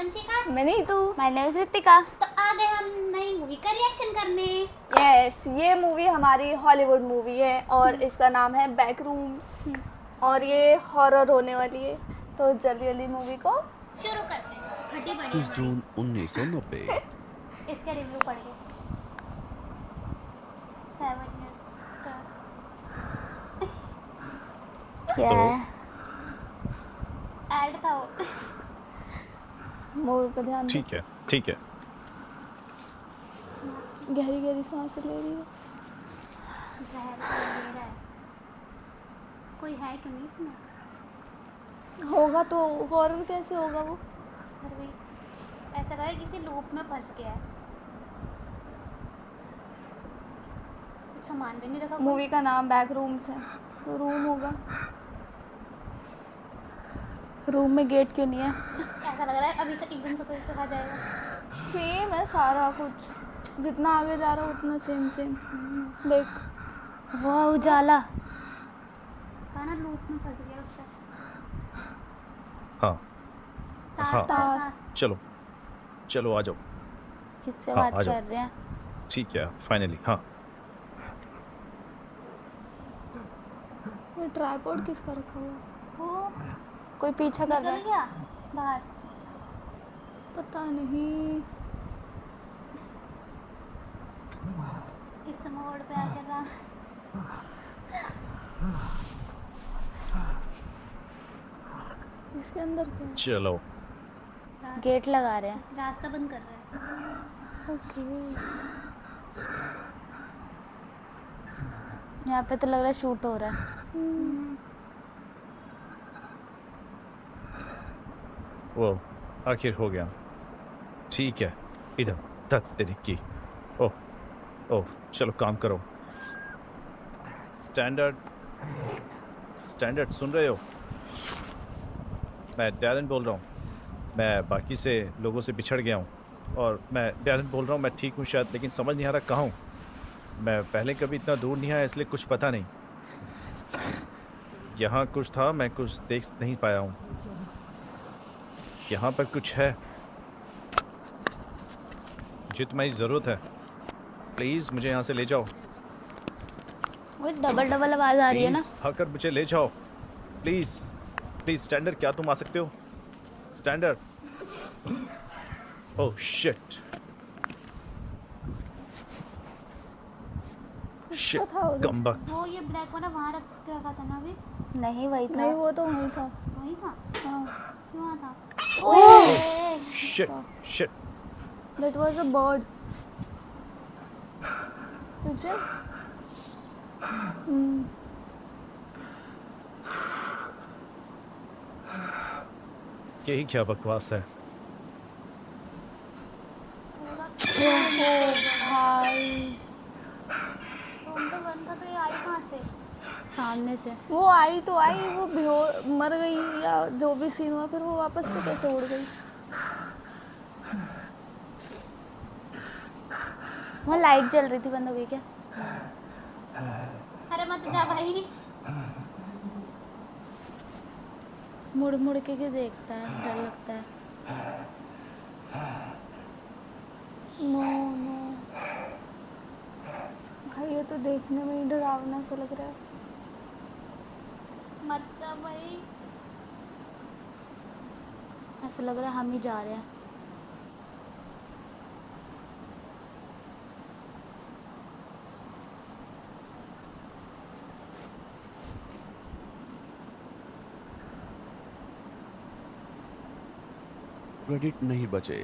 वंशिका। मैं नहीं तू। मैंने ऋतिका। तो आ गए हम नई मूवी का रिएक्शन करने। यस, ये मूवी हमारी हॉलीवुड मूवी है और इसका नाम है बैकरूम्स और ये हॉरर होने वाली है। तो जल्दी जल्दी मूवी को शुरू करते हैं। फटी पड़ी 21 है जून 1990। इसका रिव्यू पढ़ के 7 years क्या तो है? ऐड था वो। मूवी पर ध्यान दो। ठीक है, ठीक है। गहरी गहरी सांस ले रही है। जहर का ले रहा है। कोई है क्यों नहीं इसमें? होगा तो हॉरर कैसे होगा वो? फिर भी ऐसा लगा किसी लूप में फंस गया है। कुछ सामान भी नहीं रखा कोई। मूवी का नाम बैकरूम्स है तो रूम होगा। रूम में गेट क्यों नहीं है? ऐसा लग रहा है अभी से एकदम से कोई कहा जाएगा। सेम है सारा कुछ, जितना आगे जा रहा हो उतना सेम सेम। देख वाह उजाला। कहा ना लूप में फंस गया उससे। हाँ, तार हाँ। तार तार। चलो चलो, आ जाओ। किससे हाँ, बात आ जाओ। कर रहे हैं? ठीक है, फाइनली। हाँ, ये ट्राइपॉड किसका रखा हुआ है? वो कोई पीछा कर रहा निकल है? गया बाहर। पता नहीं। किस मोड़ पे आके रहा। इसके अंदर क्या है? चलो। गेट लगा रहे हैं। रास्ता बंद कर रहा है। ओके। यहाँ पे तो लग रहा है शूट हो रहा है। वो आखिर हो गया। ठीक है, इधर तक तेरी की। ओह ओह, चलो काम करो। स्टैंडर्ड स्टैंडर्ड, सुन रहे हो? मैं डैरन बोल रहा हूँ। मैं बाकी से लोगों से बिछड़ गया हूँ और मैं डैरन बोल रहा हूँ। मैं ठीक हूँ शायद, लेकिन समझ नहीं आ रहा कहाँ हूँ। मैं पहले कभी इतना दूर नहीं आया, इसलिए कुछ पता नहीं। यहाँ कुछ था, मैं कुछ देख नहीं पाया हूँ। यहाँ पर कुछ है। मुझे तुम्हारी ज़रूरत है। प्लीज़ मुझे यहाँ से ले जाओ। वो डबल डबल आवाज आ रही है ना। प्लीज़ आकर मुझे ले जाओ। प्लीज़ प्लीज़ स्टैंडर्ड, क्या तुम आ सकते हो? स्टैंडर्ड। ओह शिट तो था उधर। कमबख्त। वो ये ब्लैक वाला वहाँ रखा था ना अभी। नहीं वही था। नहीं, वो तो वहीं था। वही था। हाँ, क्यों वहाँ था? Oh shit shit. that was a bird. Pigeon? यही क्या बकवास है? भाई, रूम तो बंद था तो ये आई कहाँ से? सामने से। वो आई तो आई, वो मर गई या जो भी सीन हुआ, फिर वो वापस से कैसे उड़ गई? वहाँ लाइट जल रही थी, बंद हो गई क्या? अरे मत जा भाई। मुड़ मुड़ के क्यों देखता है? डर लगता है। नो नो भाई, ये तो देखने में ही डरावना सा लग रहा है। मत जा भाई। ऐसा लग रहा है हम ही जा रहे हैं। क्रेडिट नहीं बचे।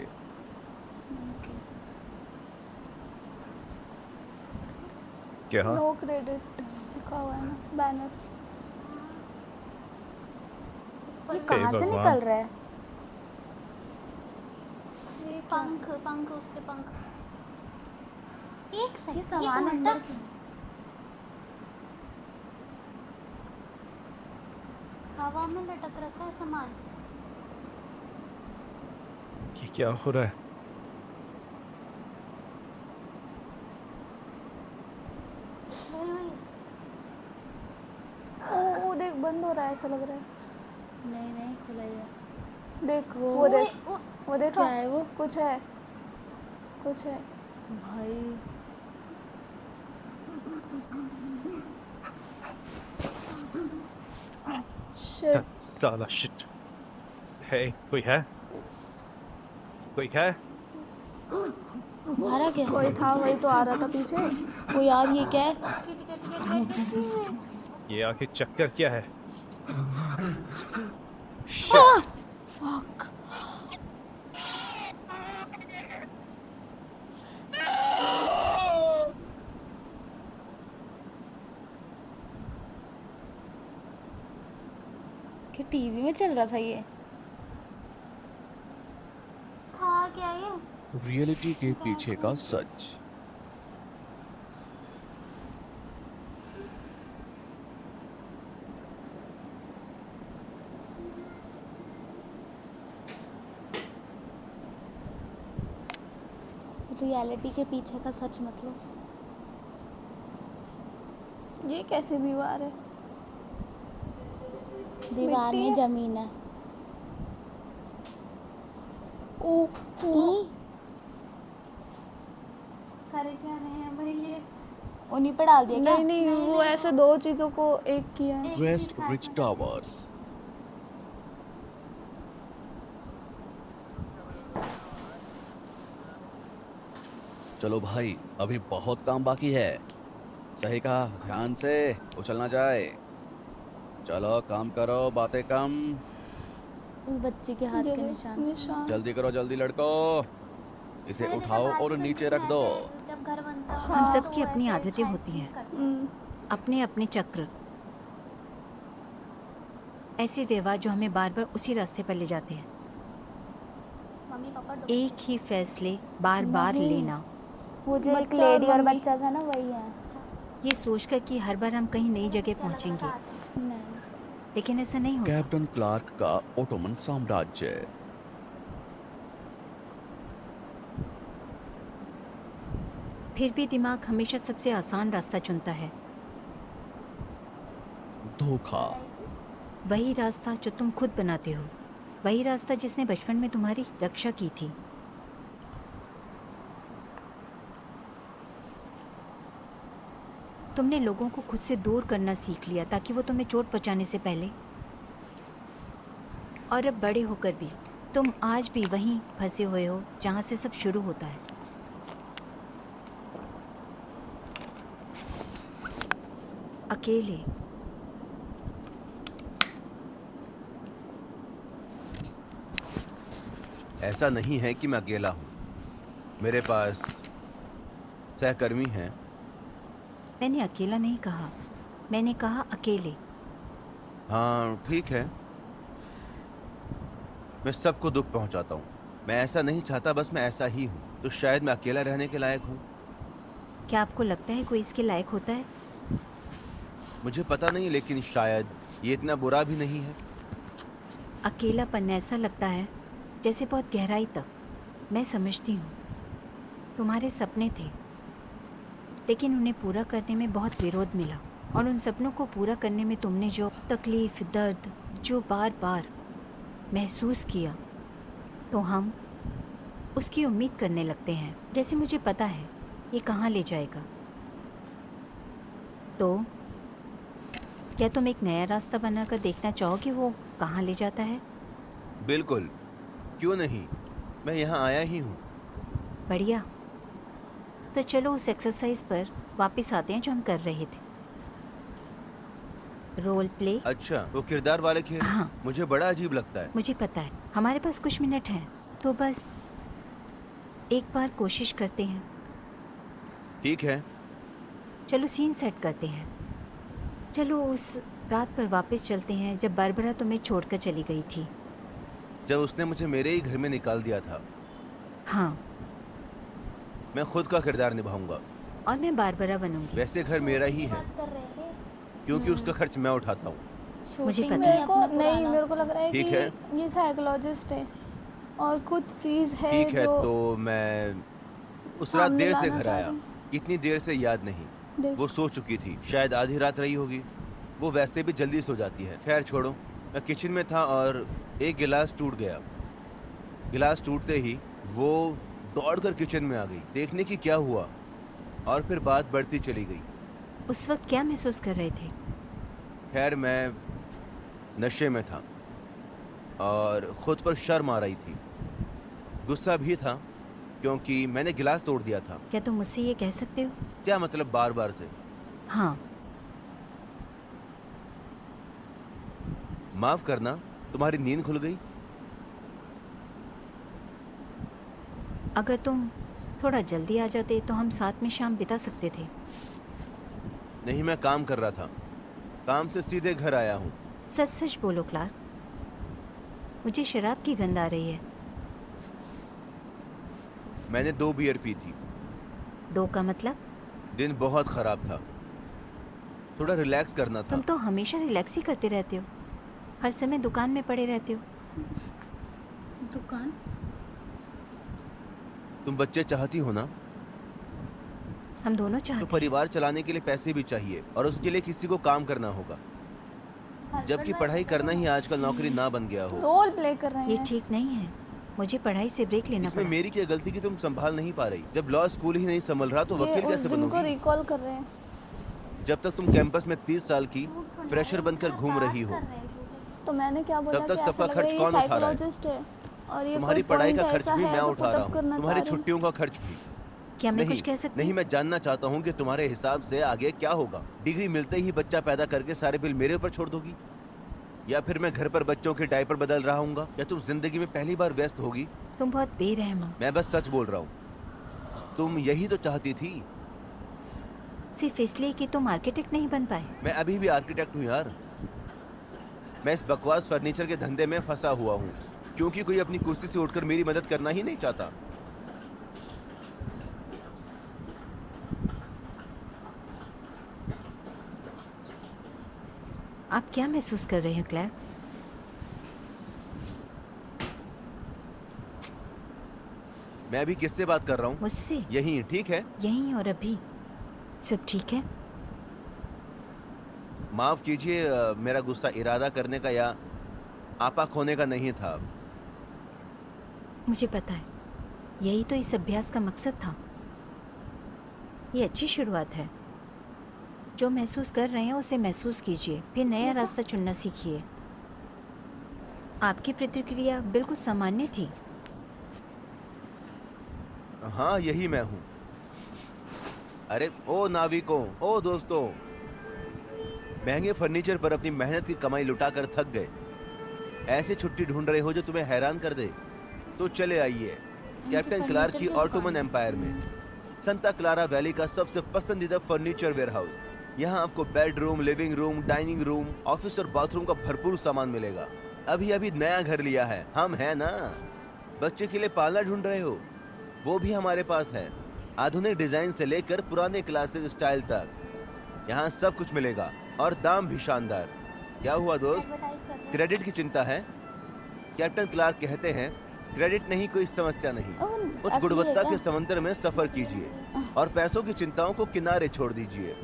क्या? नो क्रेडिट लिखा हुआ है ना बैनर। ये कहाँ से भगवान। निकल रहा है? ये क्या? पंख पंख उसके पंख। एक ये सेकंड, सामान उल्टा अंदर क्यों? हवा में लटक रखा है सामान। ये क्या हो रहा है? वही ओ देख, बंद हो रहा है ऐसा लग रहा है। नहीं नहीं खुला ही है। देख वो देख, वो देखा, क्या है वो? कुछ है, कुछ है। भाई शिट, साला शिट। है कोई है? कोई है? मारा क्या? कोई था, वही तो आ रहा था पीछे। ओ यार ये क्या है? ये आखिर चक्कर क्या है? फक। कि टीवी में चल रहा था ये? था क्या ये? रियलिटी के पीछे का सच। रियलिटी के पीछे का सच मतलब? ये कैसी दीवार है? दीवार मिट्टी नहीं, है? जमीन है। ओ, करे क्या रहे हैं भाई ये? उन्हीं पे डाल दिया क्या? नहीं नहीं, वो ऐसे दो चीजों को एक किया है। एक वेस्ट ही साथ रिच में टावर्स। चलो भाई, अभी बहुत काम बाकी है। सही कहा, ध्यान से उछलना जाए। चलो काम करो, बातें कम। उस बच्चे के हाथ ये के देख, निशान। निशान। जल्दी करो जल्दी लड़को, इसे मैंने देखा उठाओ भारत और में नीचे कुछ रख दो। ऐसे जब घर बनता है हाँ। तो सबकी वो अपनी ऐसे आदतें hide होती हैं। things करते हैं। अपने अपने चक्र, ऐसे व्यवहार जो हमें बार बार उसी रास्ते पर ले जाते हैं। मम्मी पापा दो एक ही फैसले बार बार नहीं। लेना, वो जो एक बच्चा और लेडी और मम्मी। बच्चा था ना, वही है। ये सोचकर कि हर बार हम कहीं नई जगह अलग अलग पहुंचेंगे, आते हैं। नहीं। लेकिन ऐसा नहीं होता। कैप्टन क्लार्क का ओटोमन साम्राज्य। फिर भी दिमाग हमेशा सबसे आसान रास्ता चुनता है, धोखा। वही रास्ता जो तुम खुद बनाते हो, वही रास्ता जिसने बचपन में तुम्हारी रक्षा की थी। तुमने लोगों को खुद से दूर करना सीख लिया ताकि वो तुम्हें चोट पहुंचाने से पहले, और अब बड़े होकर भी तुम आज भी वहीं फंसे हुए हो जहां से सब शुरू होता है। अकेले। ऐसा नहीं है कि मैं अकेला हूँ, मेरे पास सहकर्मी हैं। मैंने अकेला नहीं कहा, मैंने कहा अकेले। हाँ ठीक है, मैं सबको दुख पहुंचाता हूँ। मैं ऐसा नहीं चाहता, बस मैं ऐसा ही हूँ। तो शायद मैं अकेला रहने के लायक हूँ। क्या आपको लगता है कोई इसके लायक होता है? मुझे पता नहीं, लेकिन शायद ये इतना बुरा भी नहीं है। अकेलापन ऐसा लगता है जैसे बहुत गहराई तक। मैं समझती हूँ, तुम्हारे सपने थे, लेकिन उन्हें पूरा करने में बहुत विरोध मिला, और उन सपनों को पूरा करने में तुमने जो तकलीफ, दर्द जो बार बार महसूस किया, तो हम उसकी उम्मीद करने लगते हैं, जैसे मुझे पता है ये कहाँ ले जाएगा। तो क्या तुम एक नया रास्ता बनाकर देखना चाहोगे वो कहाँ ले जाता है? बिल्कुल, क्यों नहीं, मैं यहाँ आया ही हूँ। बढ़िया, तो चलो उस एक्सरसाइज पर वापस आते हैं जो हम कर रहे थे। Role play. अच्छा, वो किरदार वाले खेल हाँ। मुझे बड़ा अजीब लगता है। मुझे पता है, हमारे पास कुछ मिनट हैं, तो बस एक बार कोशिश करते हैं। ठीक है, चलो सीन सेट करते हैं। चलो उस रात पर वापस चलते हैं जब बारबरा तुम्हें छोड़कर चली गई थी। जब उसने मुझे मेरे ही घर में निकाल दिया था। हाँ, मैं खुद का किरदार निभाऊंगा। और मैं बारबरा बनूंगी। वैसे घर मेरा ही है, बात कर रहे थे। क्योंकि उसका खर्च मैं उठाता हूँ। मुझे शूटिंग पता में है। मेरे को अपना नहीं, पुराना मेरे को लग रहा है ठीक कि है। ये साइकोलॉजिस्ट है और कुछ चीज है ठीक है, जो तो मैं उस रात सामने देर से लाना घर चाह आया। रही। कितनी देर से याद नहीं। देख, वो सो चुकी थी, शायद आधी रात रही होगी। वो वैसे भी जल्दी सो जाती है। खैर छोड़ो, मैं किचन में था और एक गिलास टूट गया। गिलास टूटते ही वो दौड़कर किचन में आ गई, देखने की क्या हुआ, और फिर बात बढ़ती चली गई। उस वक्त क्या महसूस कर रहे थे? खैर, मैं नशे में था और खुद पर शर्म आ रही थी। गुस्सा भी था क्योंकि मैंने गिलास तोड़ दिया था। क्या तुम मुझसे ये कह सकते हो? क्या मतलब बार बार से? हाँ। माफ करना, तुम्हारी नींद खुल गई? अगर तुम थोड़ा जल्दी आ जाते तो हम साथ में शाम बिता सकते थे। नहीं, मैं काम कर रहा था, काम से सीधे घर आया हूँ। सच सच बोलो क्लार्क, मुझे शराब की गंध आ रही है। मैंने 2 बियर पी थी। 2 का मतलब? दिन बहुत खराब था, थोड़ा रिलैक्स करना था। तुम तो हमेशा रिलैक्स ही करते रहते हो, हर समय दुकान में पड़े रहते हो। दुकान? तुम बच्चे चाहती हो ना? हम दोनों तो चाहते हैं। परिवार चलाने के लिए पैसे भी चाहिए और उसके लिए किसी को काम करना होगा, जबकि पढ़ाई करना ही आजकल नौकरी ना बन गया हो। रोल प्ले कर रहे ये हैं। ठीक नहीं है, मुझे पढ़ाई से ब्रेक लेना इसमें पड़ा। मेरी क्या गलती कि तुम संभाल नहीं पा रही? जब लॉ स्कूल ही नहीं संभल रहा तो ये वकील उस कैसे दिन को बनोगी? रिकॉल कर रहे हैं। जब तक तुम कैंपस में 30 साल की फ्रेशर बनकर घूम रही हो, तो मैंने क्या बोला तब कि तक ऐसा सबका लग रहा खर्च है ये कौन उठा रहा है? साइकोलॉजिस्ट है और ये तुम्हारी कोई पढ़ाई point का खर्च ऐसा भी है मैं जो उठा put रहा up हूँ, करना तुम्हारी चाह रहे हैं। छुट्टियों का खर्च भी। क्या मैं नहीं, कुछ कह सकती नहीं, हूँ? मैं जानना चाहता हूँ कि तुम्हारे हिसाब से आगे क्या होगा। डिग्री मिलते ही बच्चा पैदा करके सारे बिल मेरे ऊपर छोड़ दोगी, या फिर मैं घर पर बच्चों के डायपर बदल रहा हूँ? या तुम जिंदगी में पहली बार व्यस्त होगी? तुम बहुत बेरहम हो। मैं बस सच बोल रहा हूँ। तुम यही तो चाहती थी। सिर्फ इसलिए कि तुम आर्किटेक्ट नहीं बन पाए। मैं अभी भी आर्किटेक्ट हूँ यार। मैं इस बकवास फर्नीचर के धंधे में फंसा हुआ हूँ क्योंकि कोई अपनी कुर्सी से उठकर मेरी मदद करना ही नहीं चाहता। आप क्या महसूस कर रहे हैं क्लैर? मैं अभी किससे बात कर रहा हूँ? मुझसे। यही ठीक है? यहीं और अभी सब ठीक है? माफ कीजिए, मेरा गुस्सा इरादा करने का या आपा खोने का नहीं था। मुझे पता है, यही तो इस अभ्यास का मकसद था। ये अच्छी शुरुआत है। जो महसूस कर रहे हैं उसे महसूस कीजिए, फिर नया रास्ता चुनना सीखिए। आपकी प्रतिक्रिया बिल्कुल सामान्य थी। हाँ, यही मैं हूँ। अरे ओ नाविकों, ओ दोस्तों, महंगे फर्नीचर पर अपनी मेहनत की कमाई लुटाकर थक गए, ऐसे छुट्टी ढूंढ रहे हो जो तुम्हें हैरान कर दे? तो चले आइए कैप्टन क्लार्क की ऑटोमन एम्पायर में, संता क्लारा वैली का सबसे पसंदीदा फर्नीचर वेयरहाउस। यहाँ आपको bedroom, living room, dining room, office और बाथरूम का भरपूर सामान मिलेगा। अभी अभी नया घर लिया है, हम हैं ना। बच्चे के लिए पालना ढूंढ रहे हो, वो भी हमारे पास है। आधुनिक डिजाइन से लेकर पुराने क्लासिक स्टाइल तक, यहाँ सब कुछ मिलेगा और दाम भी शानदार। क्या हुआ दोस्त, क्रेडिट की चिंता है? कैप्टन क्लार्क कहते हैं, क्रेडिट नहीं कोई समस्या नहीं, उच्च गुणवत्ता के समंदर में सफर कीजिए और पैसों की चिंताओं को किनारे छोड़ दीजिए।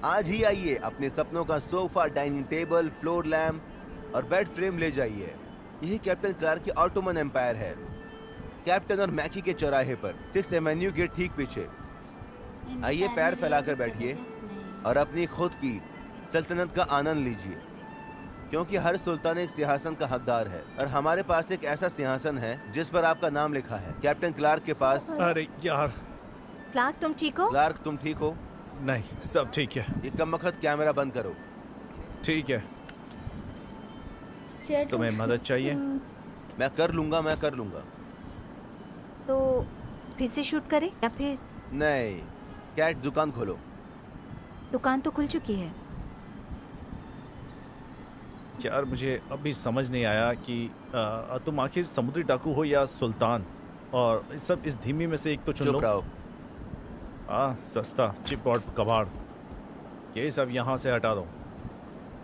आज ही आइए, अपने सपनों का sofa, dining table, floor lamp और बेड फ्रेम ले जाइए। यही कैप्टन क्लार्क की ऑटोमन एम्पायर है, कैप्टन और मैकी के चौराहे पर, 6th एवेन्यू के ठीक पीछे। आइए, पैर फैलाकर बैठिए और अपनी खुद की सल्तनत का आनंद लीजिए, क्योंकि हर सुल्तान एक सिंहासन का हकदार है और हमारे पास एक ऐसा सिंहासन है जिस पर आपका नाम लिखा है। कैप्टन क्लार्क के पास। अरे यार, क्लार्क तुम ठीक हो? क्लार्क तुम ठीक हो? नहीं, सब ठीक है। ये कमबख्त कैमरा बंद करो। ठीक है, चेयर तुम्हें मदद चाहिए? मैं कर लूंगा। तो फिर से शूट करें या फिर? नहीं, कैट दुकान खोलो। दुकान तो खुल चुकी है। यार, मुझे अभी समझ नहीं आया कि तुम आखिर समुद्री डाकू हो या सुल्तान, और सब इस धीमी में से एक तो चुन चुप लो। रहो। सस्ता चिप और कबाड़, ये सब यहाँ से हटा दो।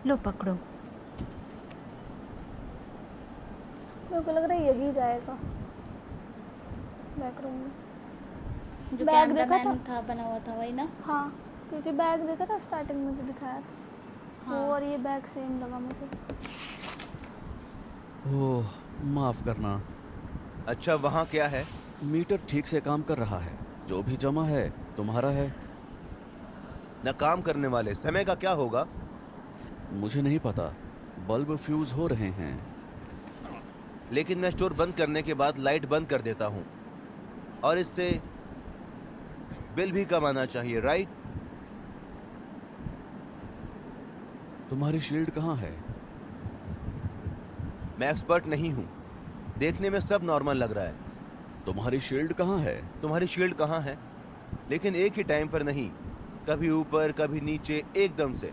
लो पकड़ो। मेरे को लग रहा है यही जाएगा बैकरूम में। जो बैग देखा कैमरामैन था बना हुआ था, वही ना? हाँ, क्योंकि बैग देखा था स्टार्टिंग में जो दिखाया था। हाँ। वो और ये बैग सेम लगा मुझे। ओह, माफ करना। अच्छा, वहाँ क्या है? मीटर ठीक से काम कर रहा है। जो भी जमा है तुम्हारा है। न काम करने वाले, समय का क्या होगा? मुझे नहीं पता। बल्ब फ्यूज हो रहे हैं। लेकिन मैं स्टोर बंद करने के बाद लाइट बंद कर देता हूँ, और इससे बिल भी कम आना चाहिए, राइट? तुम्हारी शील्ड कहाँ है? मैं एक्सपर्ट नहीं हूँ, देखने में सब नॉर्मल लग रहा है। तुम्हारी शील्ड कहाँ है? तुम्हारी शील्ड कहाँ है? लेकिन एक ही टाइम पर नहीं, कभी ऊपर कभी नीचे, एकदम से।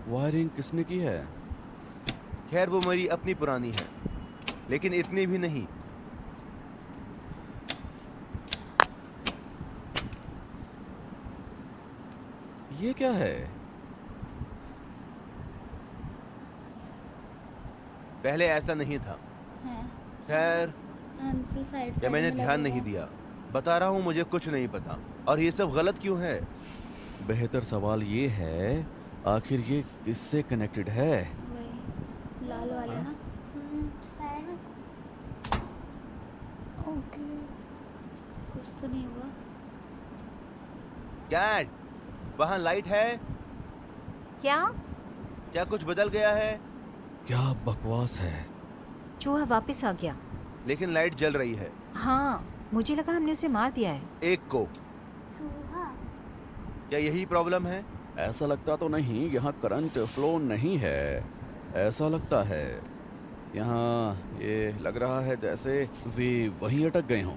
वायरिंग किसने की है? खैर, वो मेरी अपनी पुरानी है, लेकिन इतनी भी नहीं। ये क्या है? पहले ऐसा नहीं था। है खैर, आंसर साइड या मैंने ध्यान नहीं दिया। बता रहा हूँ, मुझे कुछ नहीं पता। और ये सब गलत क्यों है? बेहतर सवाल ये है, आखिर ये किससे कनेक्टेड है? वही लाल वाले ना। साइड में ओके। कुछ तो नहीं हुआ। कैट, वहाँ लाइट है? क्या? क्या कुछ बदल गया है? क्या बकवास है? चूहा वापस आ गया। लेकिन लाइट जल रही है। हाँ, मुझे लगा हमने उसे मार दिया है। एक को। चूहा। क्या यही प्रॉब्लम है? ऐसा लगता तो नहीं, यहाँ करंट फ्लो नहीं है। ऐसा लगता है यहाँ ये लग रहा है जैसे वे वहीं अटक गए हों।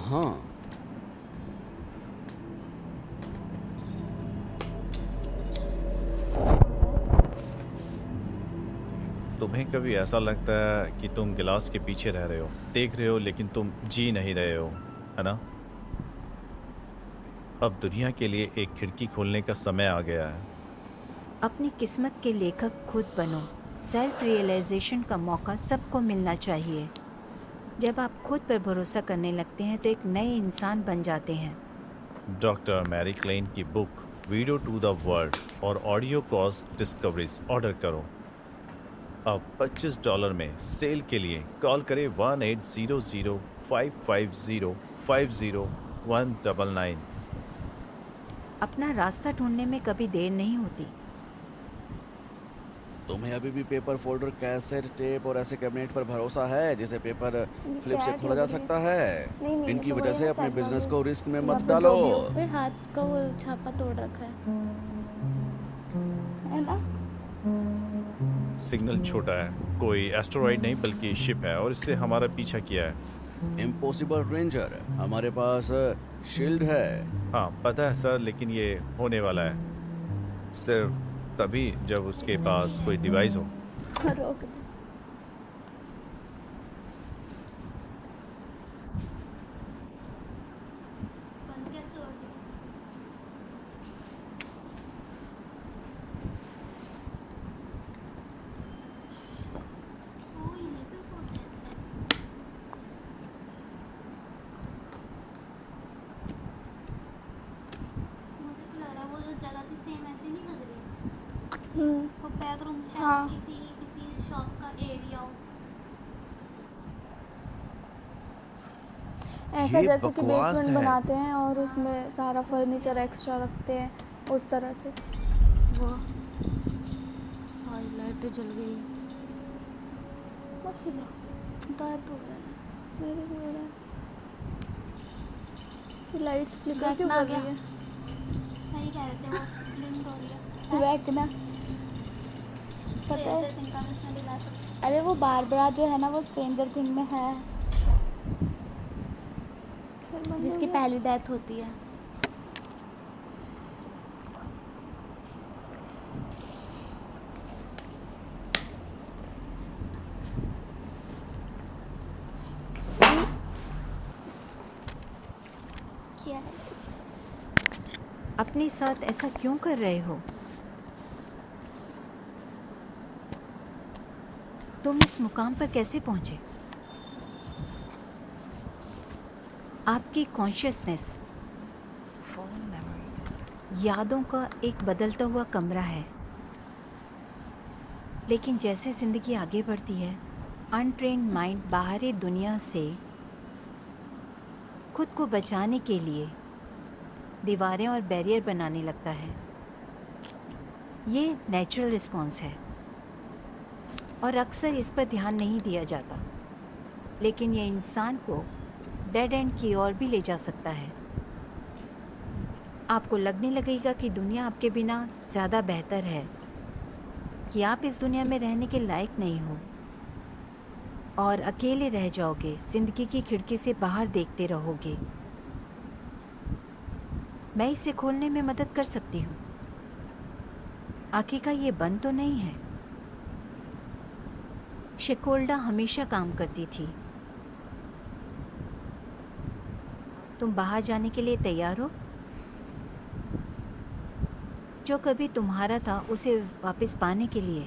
हाँ, तुम्हें कभी ऐसा लगता है कि तुम गिलास के पीछे रह रहे हो, देख रहे हो, लेकिन तुम जी नहीं रहे हो, है ना? अब दुनिया के लिए एक खिड़की खोलने का समय आ गया है। अपनी किस्मत के लेखक खुद बनो। सेल्फ रियलाइजेशन का मौका सबको मिलना चाहिए। जब आप खुद पर भरोसा करने लगते हैं तो एक नए इंसान बन जाते हैं। डॉक्टर मैरी क्लेन की book video to the world और ऑडियो कॉस्ट डिस्कवरीज ऑर्डर करो। अब $25 में सेल के लिए कॉल करें 1800-550-50199। अपना रास्ता ढूंढने में कभी देर नहीं होती। तुम्हें अभी भी पेपर फोल्डर, कैसेट टेप और ऐसे कैबिनेट पर भरोसा है जिसे पेपर फ्लिप से कैट खोला जा लग रही है। सकता है? नहीं, नहीं, इनकी तो वजह वही से ना अपने बिजनेस को psychologist रिस्क में या मत फिर डालो। जो भी हो। वे हाथ का वो छापा तोड़ रखा है। है ना? सिग्नल छोटा है, कोई एस्टेरॉइड नहीं बल्कि शिप है, और इससे हमारा पीछा किया है। इम्पॉसिबल रेंजर, हमारे पास शील्ड है। हाँ पता है सर, लेकिन ये होने वाला है सिर्फ तभी जब उसके पास कोई डिवाइस हो। रोक दे। बंद कैसे हो गया? ओ, यहीं पे फोन है। मुझे तो लग रहा है वो जो जगह थी सेम ऐसी नहीं लग रही। वो बैक रूम शायद हाँ। किसी शॉप का एरिया हो। ऐसा ये जैसे कि बकवास बेसमेंट है। बनाते हैं और उसमें सारा फर्नीचर एक्स्ट्रा रखते हैं, उस तरह से। वाह, सारी लाइटें जल गई। बहुत ही दर्द हो रहा है। मेरे भी हो रहा है। ये लाइट्स फ्लिकर बैक क्यों ना कर रही गया। है? सही कह रहे थे वो, ब्लिंक हो रही है। बैक ना, पता है? Stranger Things का मैं इसमें दिला सकती अरे वो बारबरा जो है ना, वो स्ट्रेंजर थिंग में है, फिर बंद हो जिसकी गया। पहली डेथ होती है। क्या है? अपने साथ ऐसा क्यों कर रहे हो? तुम इस मुकाम पर कैसे पहुंचे? आपकी कॉन्शियसनेस यादों का एक बदलता हुआ कमरा है। लेकिन जैसे ज़िंदगी आगे बढ़ती है, अनट्रेन्ड माइंड बाहरी दुनिया से खुद को बचाने के लिए दीवारें और बैरियर बनाने लगता है। ये नेचुरल रिस्पॉन्स है और अक्सर इस पर ध्यान नहीं दिया जाता, लेकिन ये इंसान को डेड एंड की ओर भी ले जा सकता है। आपको लगने लगेगा कि दुनिया आपके बिना ज़्यादा बेहतर है, कि आप इस दुनिया में रहने के लायक नहीं हो और अकेले रह जाओगे, ज़िंदगी की खिड़की से बाहर देखते रहोगे। मैं इसे खोलने में मदद कर सकती हूँ। आखिर ये बंद तो नहीं है। शेकोल्डा हमेशा काम करती थी। तुम बाहर जाने के लिए तैयार हो? जो कभी तुम्हारा था उसे वापस पाने के लिए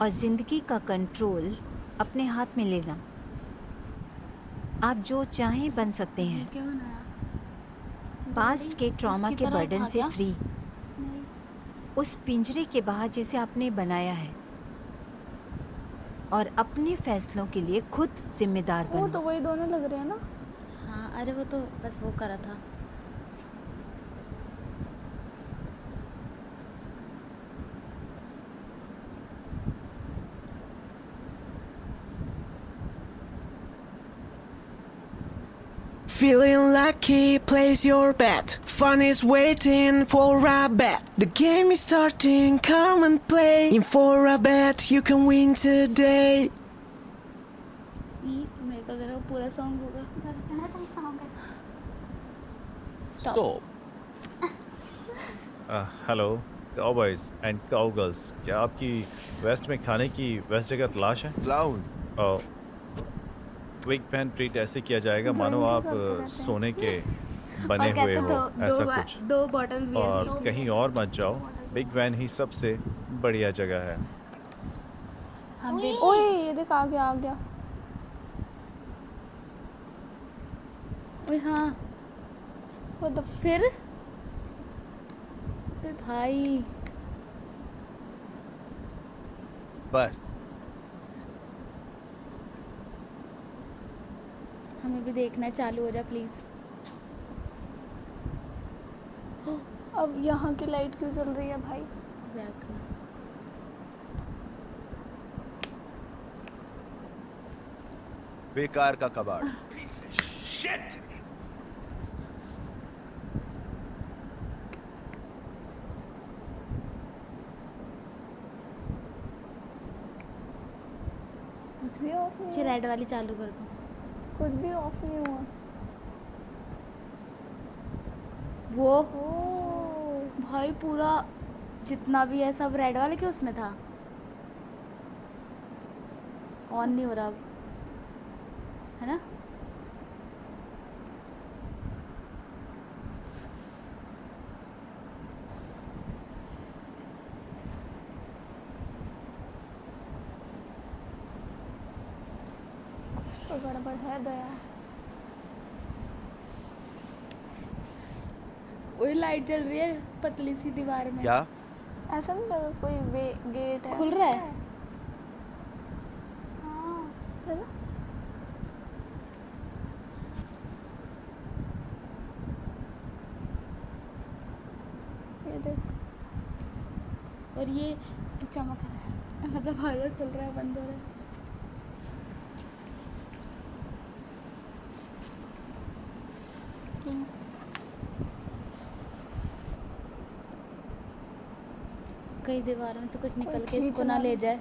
और ज़िंदगी का कंट्रोल अपने हाथ में लेना। आप जो चाहें बन सकते हैं, क्या बनाया? पास्ट के ट्रॉमा उसकी के तरह बर्डन था से क्या? फ्री, नहीं, उस पिंजरे के बाहर जिसे आपने बनाया है, और अपने फैसलों के लिए खुद जिम्मेदार वो बनो। तो वही दोनों लग रहे हैं ना। हाँ, अरे वो तो बस वो करा था। Feeling lucky, place your bet. Fun is waiting for a bet. The game is starting, come and play. In for a bet, you can win today. मेरे को जरा पूरा सॉन्ग होगा। बस इतना सही सॉन्ग है। स्टॉप। हेलो काउबॉयज एंड काउगर्ल्स, क्या आपकी वेस्ट में खाने की वेस्ट जगह तलाश है? क्लाउन, विग पैन ट्रीट ऐसे किया जाएगा मानो Drawing आप तो करते रहते हैं। सोने के बने और हुए कहते हो, ऐसा कुछ। दो बॉटल बियर और कहीं और मत जाओ, बिग वैन ही सबसे बढ़िया जगह है। हम भी ओए ये देख, आ गया आ गया। ओए हाँ, वो द फिर भाई बस हमें भी देखना है, चालू हो जा प्लीज। अब यहाँ की लाइट क्यों चल रही है भाई? बैक बेकार का कबाड़। कुछ भी ऑफ नहीं ये हुआ। रेड वाली चालू कर दो। कुछ भी ऑफ नहीं हुआ। वो ओ भाई पूरा जितना भी है सब रेड वाले के उसमें था, ऑन नहीं हो रहा अब, है ना? कुछ तो गड़बड़ है दया। वही लाइट जल रही है पतली सी दीवार में। क्या? ऐसा नहीं करो, कोई गेट है। खुल रहा है? हाँ है ना? ये देख, और ये चमक रहा है, मतलब हर बार खुल रहा है, बंद हो रहा है। कई दीवारों में से कुछ निकल के इसको खींचना ना ले नहीं। जाए।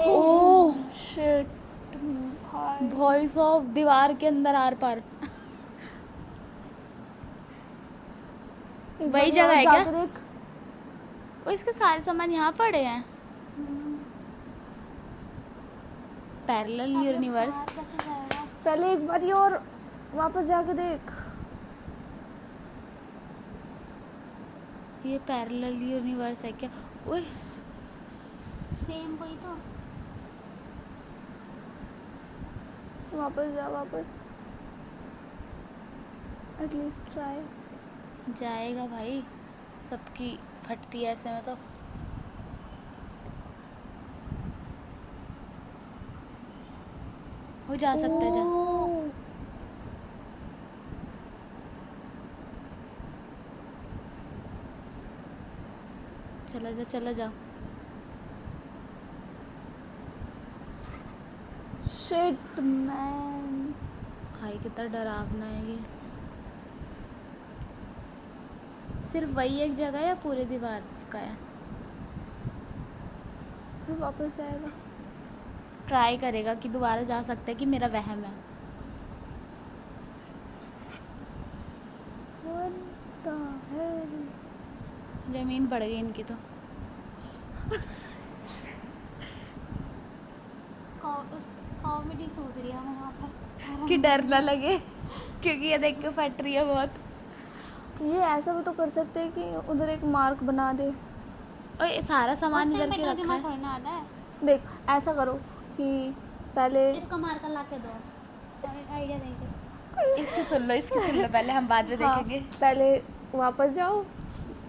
ओह शिट भाई। वॉइस ऑफ दीवार के अंदर आर पार। एक वही बार जगह और है क्या? जाके देख। वो इसके सारे सामान यहाँ पड़े हैं। Parallel universe. बाहर कैसे जाएगा? पहले एक बार ये और वापस जाके देख। ये पैरेलल यूनिवर्स है क्या? ओए सेम वही तो। वापस जा वापस, एटलीस्ट ट्राई। जाएगा भाई, सबकी फटती है ऐसे में तो। हो जा सकता है, जा। चला जा, चला जा। शिट मैन, भाई कितना डरावना है ये। सिर्फ वही एक जगह है या पूरे दीवार का है? फिर वापस जाएगा। ट्राई करेगा कि दोबारा जा सकता है कि मेरा वहम है। What the hell? जमीन बढ़ गई इनकी तो। कॉमेडी सोच रही हूँ मैं यहाँ पर कि डर ना लगे क्योंकि ये देख के फट रही है बहुत। ये ऐसा भी तो कर सकते हैं कि उधर एक मार्क बना दे। और ये सारा सामान उस टाइम इधर पे के तेरा रखा दिमाग है। थोड़ा ना आता है। देख ऐसा करो कि पहले इसको मार कर ला के दो, आइडिया देंगे। इसकी सुन लो पहले, हम बाद में हाँ, देखेंगे। पहले वापस जाओ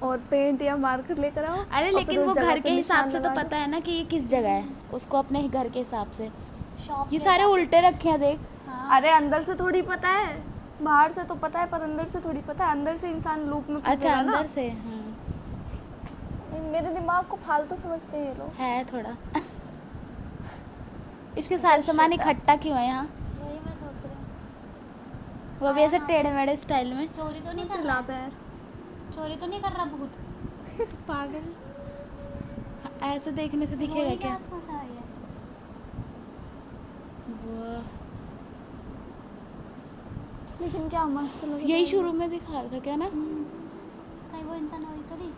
और पेंट या मार्कर लेकर आओ। अरे और लेकिन फिर वो उस जगह घर पे के हिसाब निशान से तो लगा पता है ना कि ये किस जगह है, उसको अपने घर के हिसाब से। शॉप ये के सारे साथ- उल्टे रखे हैं देख। दो। अरे अंदर से थोड़ी पता है, बाहर से तो पता है पर अंदर से थोड़ी पता है। अंदर से इंसान लूप में अच्छा, फंसेगा ना। अंदर से मेरे दिमाग को फालतू समझते हैं ये लोग। है थोड़ा। इसके सारे सामान इकट्ठा क्यों है यहाँ? वही मैं सोच रही हूँ। वो भी ऐसे टेढ़े मेढ़े स्टाइल में। चोरी तो नहीं कर ला रहा, पैर। चोरी तो नहीं कर रहा भूत? पागल, ऐसे देखने से दिखेगा वही क्या? आसपास आ रही है। वाह, लेकिन क्या मस्त लग रहा है। यही शुरू में दिखा रहा था क्या ना? कहीं वो इंसान वही तो नहीं।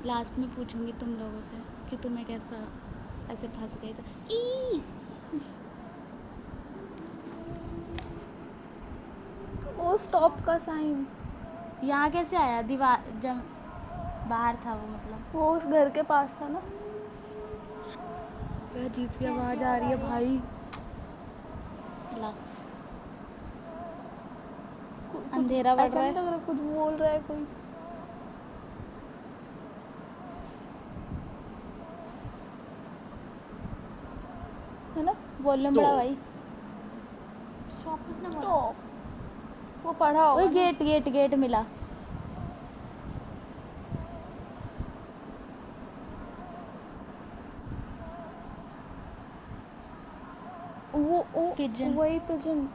लास्ट में पूछूंगी तुम लोगों से कि तुम्हें कैसा ऐसे फंस गई तो। ई वो स्टॉप का साइन यहाँ कैसे आया? दीवार जब बाहर था वो, मतलब वो उस घर के पास था ना। अजीब सी आवाज आ रही है भाई। ला, अंधेरा बढ़ ऐसा रहा नहीं है। लग रहा कुछ बोल रहा है कोई। है ना? बोलने बड़ा भाई। शॉप किसने बोला? स्टॉप। वो पढ़ा होगा ओए ना। गेट गेट गेट मिला। वो Pigeon। वही पिजन।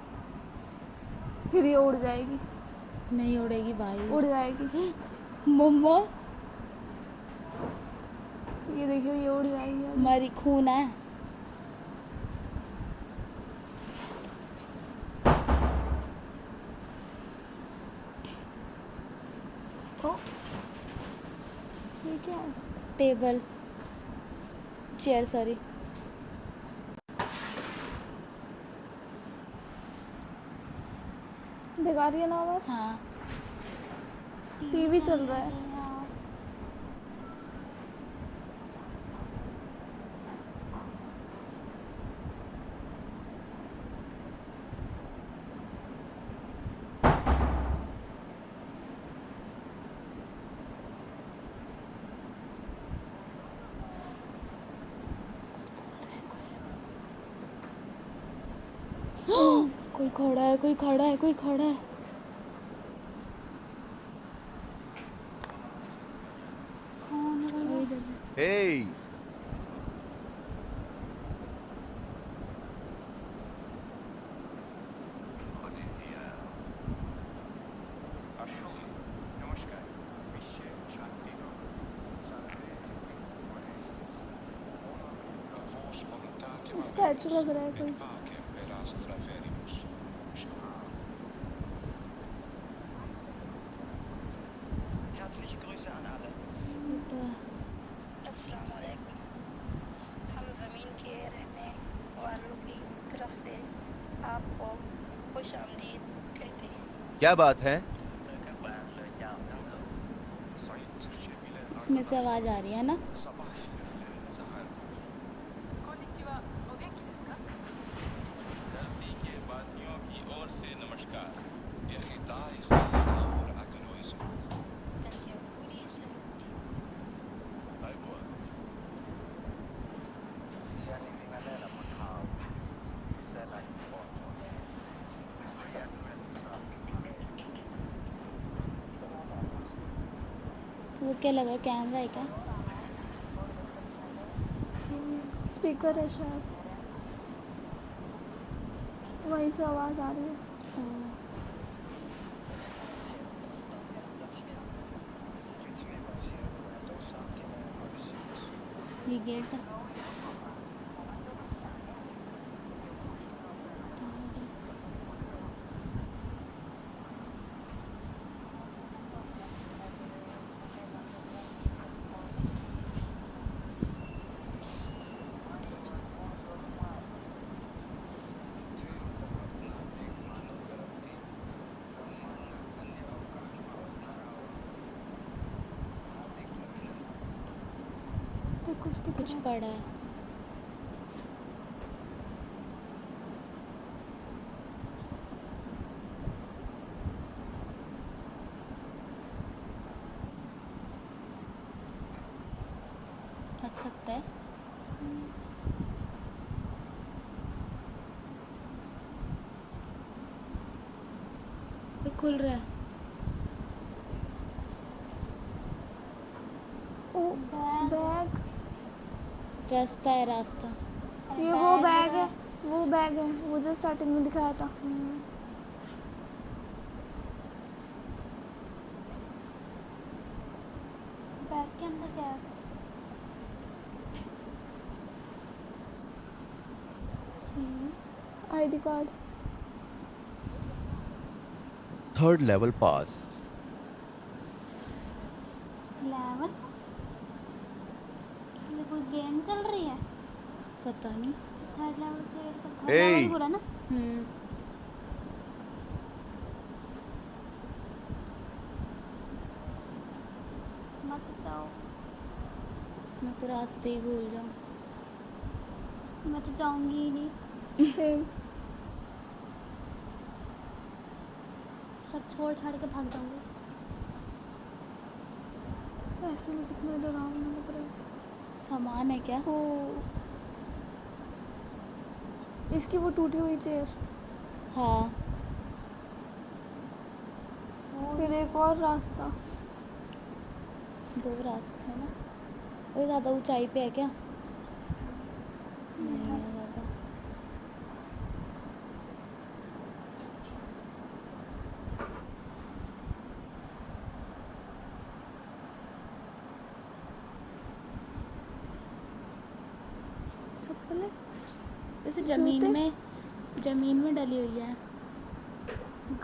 फिर ये उड़ जाएगी, नहीं उड़ेगी भाई। उड़ जाएगी। मम्मा ये देखियो ये उड़ जाएगी अब। मरी, खून है। ओ ये क्या है? Table, chair, sorry. दिखा रही है ना आवाज? हाँ, टीवी चल रहा है। कोई खड़ा है, कोई खड़ा है, कोई खड़ा है। Hey! स्टैचू लग रहा है कोई। हम ज़मीन के रहने वालों की तरफ से आपको खुश आमदीद कहते हैं। क्या बात है? इसमें से आवाज आ रही है ना? वो क्या लगा, कैमरा है क्या? स्पीकर है शायद, वहीं से आवाज़ आ रही है। ये गेट है। तो कुछ दिख कुछ रहा है। पड़ा है। हट सकता है। ये खुल रहा है। ओ बैग, रास्ता है, रास्ता। ये वो बैग है, वो बैग है, वो जो स्टार्टिंग में दिखाया था। बैग के अंदर क्या है? ID card. 3rd level pass. Level? ये कोई गेम चल रही है? पता नहीं। थर्ड लेवल क्लियर कर, थर्ड Hey! लेवल ही बोला ना? मत जाओ, मैं तो रास्ते ही भूल जाऊँ। मैं तो जाऊंगी ही नहीं, सेम। सब छोड़ छाड़ के भाग जाऊंगी। ऐसे में कितने डरावने लग रहे हैं। सामान है क्या? ओ, इसकी वो टूटी हुई चेयर, हाँ। फिर एक और रास्ता। 2 रास्ते हैं ना। वो ज़्यादा ऊंचाई पे है क्या? नहीं है ज़्यादा। चप्पल है, जैसे जूते? जमीन में डली हुई है।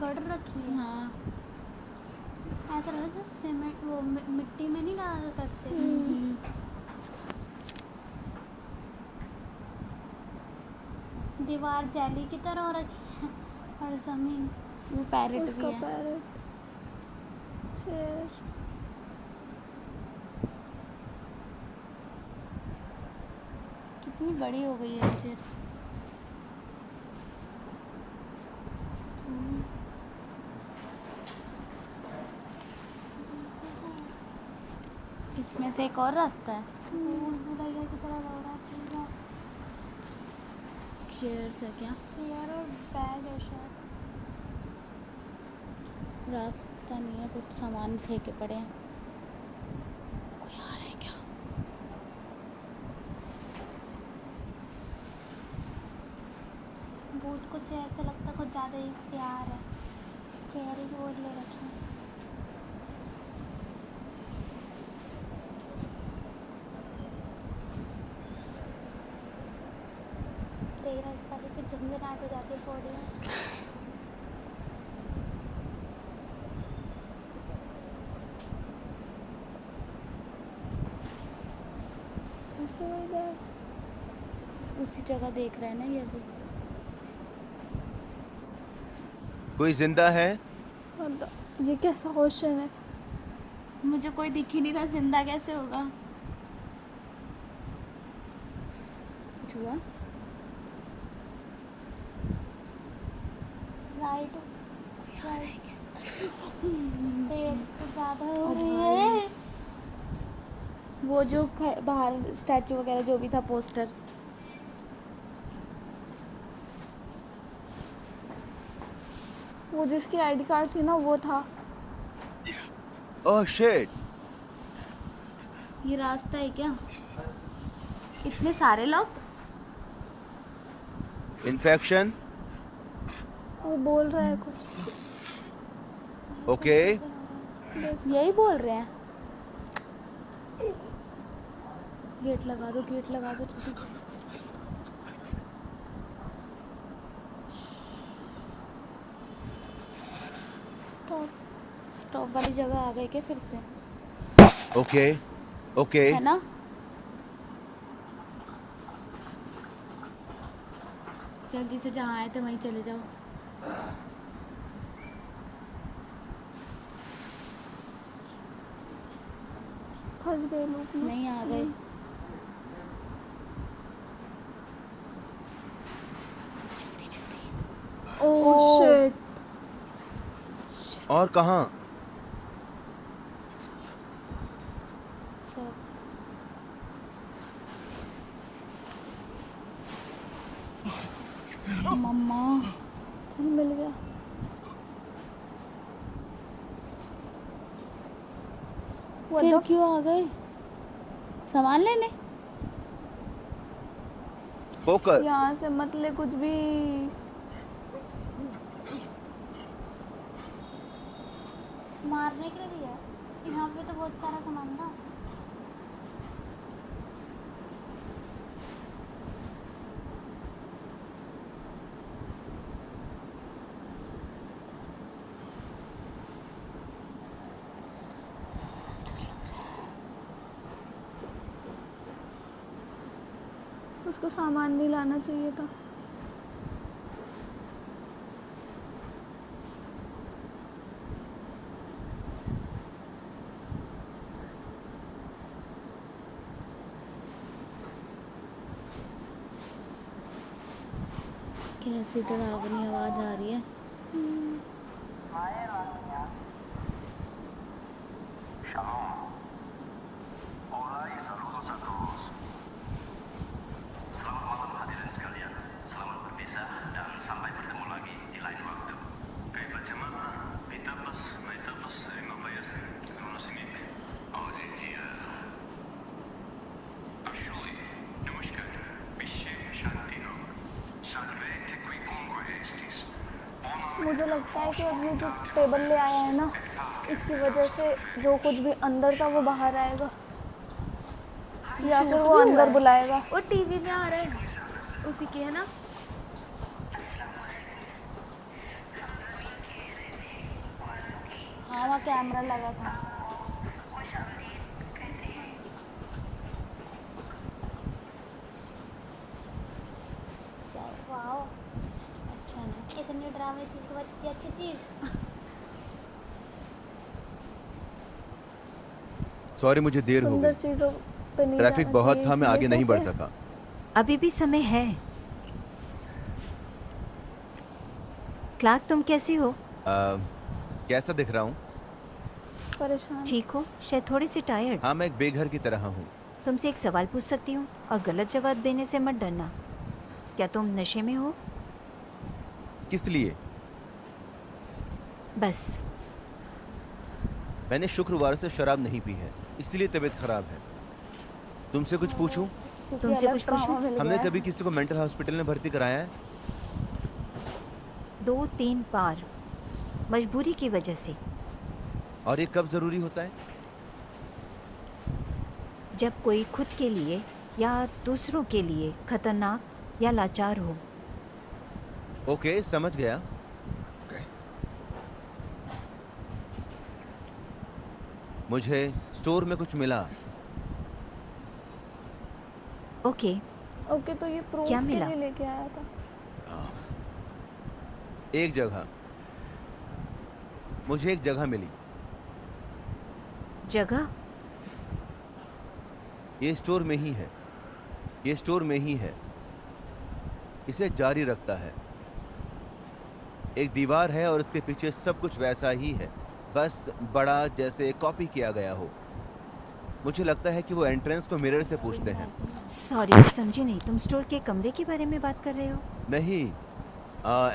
गड़ रखी है। हाँ। ऐसा लग रहा है जैसे सीमेंट, वो मिट्टी में नहीं डाल करते। दीवार जैली की तरह हो रखी है और जमीन। वो पैरेट भी उसका है। Parrot, chair. कितनी बड़ी हो गई है चेयर। इसमें से एक और रास्ता है। भूलभुलैया की तरह लग रहा है। चेयर्स है क्या? चेयर और बैग है शायद। रास्ता नहीं है, कुछ सामान फेंके पड़े हैं। कोई आ रहा है क्या? बूट कुछ ऐसा लगता है कुछ ज़्यादा ही प्यार है, चेहरे की ओर ले रखे हैं। तेरा इस बारी पे झंझनाहट हो जाती है बॉडी में। फिर से वही बैग। उसी जगह देख रहे हैं ना ये अभी। कोई जिंदा है? ये कैसा क्वेश्चन है? मुझे कोई दिख ही नहीं रहा, जिंदा कैसे होगा? कुछ हुआ? राइट कोई आ रहा है क्या? देर तो ज़्यादा हो रही है। वो जो बाहर स्टैचू वगैरह जो भी था, पोस्टर। वो जिसकी आईडी कार्ड थी ना, वो था। ओह शिट, ये रास्ता है क्या? इतने सारे लोग? इन्फेक्शन। वो बोल रहा है कुछ। ओके यही बोल रहे हैं। गेट लगा दो जल्दी। स्टॉप वाली जगह आ गए क्या फिर से? Okay okay. है ना? जल्दी से जहाँ आए थे वहीं चले जाओ। फंस गए लोग ना। नहीं आ गए। Oh shit. और कहाँ? मम्मा चल मिल गया। फिर क्यों आ गए? सामान लेने? पोकर। यहाँ से मत ले कुछ भी। मारने के लिए है। यहाँ पे तो बहुत सारा सामान था। उसको सामान नहीं लाना चाहिए था। कैसी डरावनी आवाज आ रही है। मुझे लगता है कि अब ये जो टेबल ले आया है ना, इसकी वजह से जो कुछ भी अंदर था वो बाहर आएगा, या फिर वो अंदर बुलाएगा। वो टीवी में आ रहा है उसी के, है ना? हाँ वहाँ कैमरा लगा था। वाओ, अच्छा ना। इतनी ड्रामे चीज के बाद इतनी अच्छी चीज। सॉरी मुझे देर हो सुंदर गई। चीजों पे नहीं ट्रैफिक जाना बहुत चाहिए, था, मैं आगे इसलिए नहीं बढ़ कहते सका। अभी भी समय है। क्लार्क तुम कैसी हो? कैसा दिख रहा हूँ? हैं, परेशान। ठीक हो? शायद थोड़ी सी टायर्ड। हाँ मैं एक बेघर की तरह हूँ। तुमसे एक सवाल पूछ सकती हूँ और गलत जवाब देने से मत डरना। क्या तुम नशे में हो? किस लिए? बस। मैंने शुक्रवार से शराब नहीं पी है, इसलिए तबीयत खराब है। तुमसे कुछ पूछूं? क्योंकि तुमसे अलग कुछ ट्रॉमा पूछूं? मिल हमने गया है। कभी किसी को मेंटल हॉस्पिटल में भर्ती कराया है? 2-3 बार, मजबूरी की वजह से। और ये कब जरूरी होता है? जब कोई खुद के लिए या दूसरों के लिए खतरनाक या लाचार हो। ओके समझ गया। मुझे स्टोर में कुछ मिला। ओके, ओके तो ये प्रूफ क्या के मिला? लिए लेके आया था। एक जगह, मुझे एक जगह मिली। जगह? ये स्टोर में ही है, ये स्टोर में ही है। इसे जारी रखता है। एक दीवार है और उसके पीछे सब कुछ वैसा ही है, बस बड़ा, जैसे कॉपी किया गया हो। मुझे लगता है कि वो एंट्रेंस को मिरर से पूछते हैं। सॉरी, समझी नहीं। तुम स्टोर के कमरे के बारे में बात कर रहे हो? नहीं,